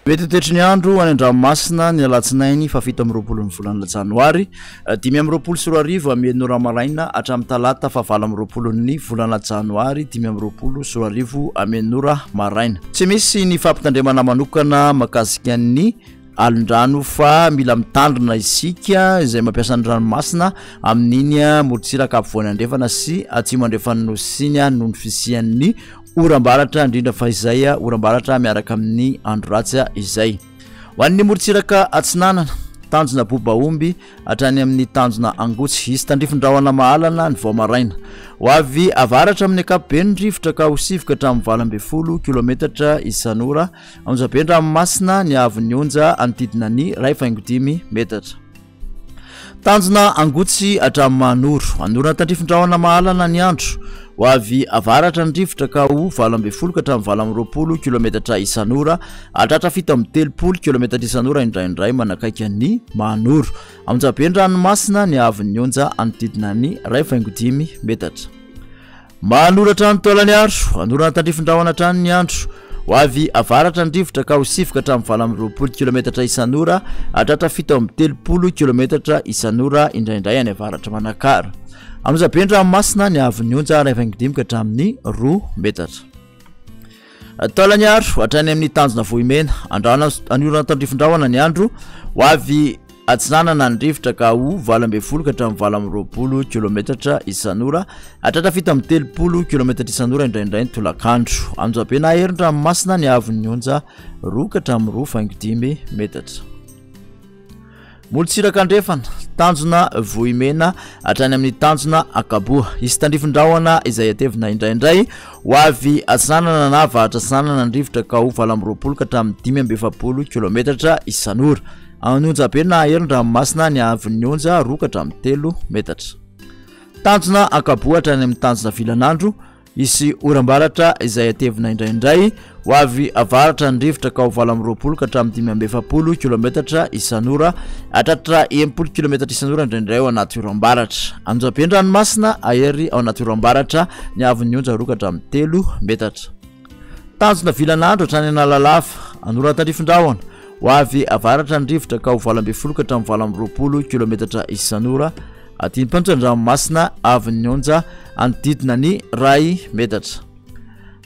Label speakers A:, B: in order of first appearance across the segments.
A: Mety toetry ny andro any an-dranomasina ny alatsinainy fa 7 amby roapolo ny volana janoary 5 amby roapolo sy 4 amin'ny ora maraina hatramin'ny talata fa 9 amby roapolo ny volana janoary 5 amby roapolo sy 4 amin'ny ora maraina. Tsy misy ny fampitandremana manokana makasika ny alondrano fa mila mitandrina isika izay mampiasa ny ranomasina amin'iny morontsiraka ampovoany andrefana sy atsimo andrefana nosiny noho ny fisian'ny oram-baratra indrindra fa izay oram-baratra miaraka amin'ny andro ratsy izay. Ho an'ny morontsiraka atsinanana tanjona bobaomby hatrany amin'ny tanjona angotsy isy tandrifin-drahona mahalana ny vao maraina. Ho avy avaratra amin'ny ankapobeny ny rivotra ka ho sivoka hatramin'ny 20 kilometatra isan'ora. Anjabe ranomasina ny avy onja anodidina ny 1.5 metatra. Tanjona angotsy hatramin'ny manoro anorana tandrifin-drahona mahalana ny andro. Ho avy avaratra ny rivotra ka ho 20 ka hatramin'ny 20 kilometatra isan'ora hatratra 7 kilometatra isan'ora indraindray manakaiky ny manoro. Anjabe ranomasina ny avy onja anodidina ny 1.5 metatra. Manoratra ny taolany andro anorana tandrifin-drahona hatrany ny andro. Ho avy avaratra ny rivotra ka ho sivoka hatramin'ny 20 kilometatra isan'ora hatratra 7 kilometatra isan'ora indraindray any avaratra manakara. Anjabe ranomasina ny avy onja 1.5 ka hatramin'ny 2 metatra. Taolany andro hatrany amin'ny tanjona vohimena anorana tandrifin-drahona ny andro. Ho avy atsinanana ny rivotra ka ho 20 ka hatramin'ny 20 kilometatra isan'ora hatratra 7 kilometatra isan'ora indraindray ny tolakandro. Anjabe herin'ny ranomasina ny avy onja 2 ka hatramin'ny 2.5 metatra. Morontsiraka andrefana tanjona vohimena hatrany amin'ny tanjona akaboha isy tandrifin-drahona izay atevina indraindray. Ho avy atsinanana na avahatra atsinanana ny rivotra ka ho 20 ka hatramin'ny 5.70 kilometatra isan'ora. Anonjabe herin'ny ranomasina ny avy onja 2 ka hatramin'ny 3 metatra. Tanjona akaboha hatrany amin'ny tanjona vilan'andro isy oram-baratra izay atevina indraindray. Ho avy avaratra ny rivotra ka ho 20 ka hatramin'ny 5.70 kilometatra isan'ora hatratra 70 kilometatra isan'ora indraindray ao anaty oram-baratra. Anjabe ranomasina ahery ao anaty oram-baratra ny avy onja 2 ka hatramin'ny 3 metatra. Tanjona vilan'andro hatrany analalava anorana tandrifin-drahona. Ho avy avaratra ny rivotra ka ho 20 ka hatramin'ny 20 kilometatra isan'ora aty mpantsony ranomasina avy onja anodidina ny 2 metatra.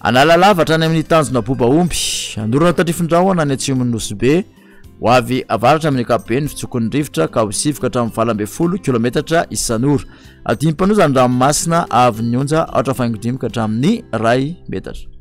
A: Analalava hatrany amin'ny tanjona bobaomby anorana tandrifin-drahona ny atsimon'ny Nosy. Ho avy avaratra amin'ny ankapobeny fitsokon'ny rivotra ka ho sivoka hatramin'ny 20 kilometatra isan'ora aty mpanozany ranomasina avy onja 8.5 ka hatramin'ny 2 metatra.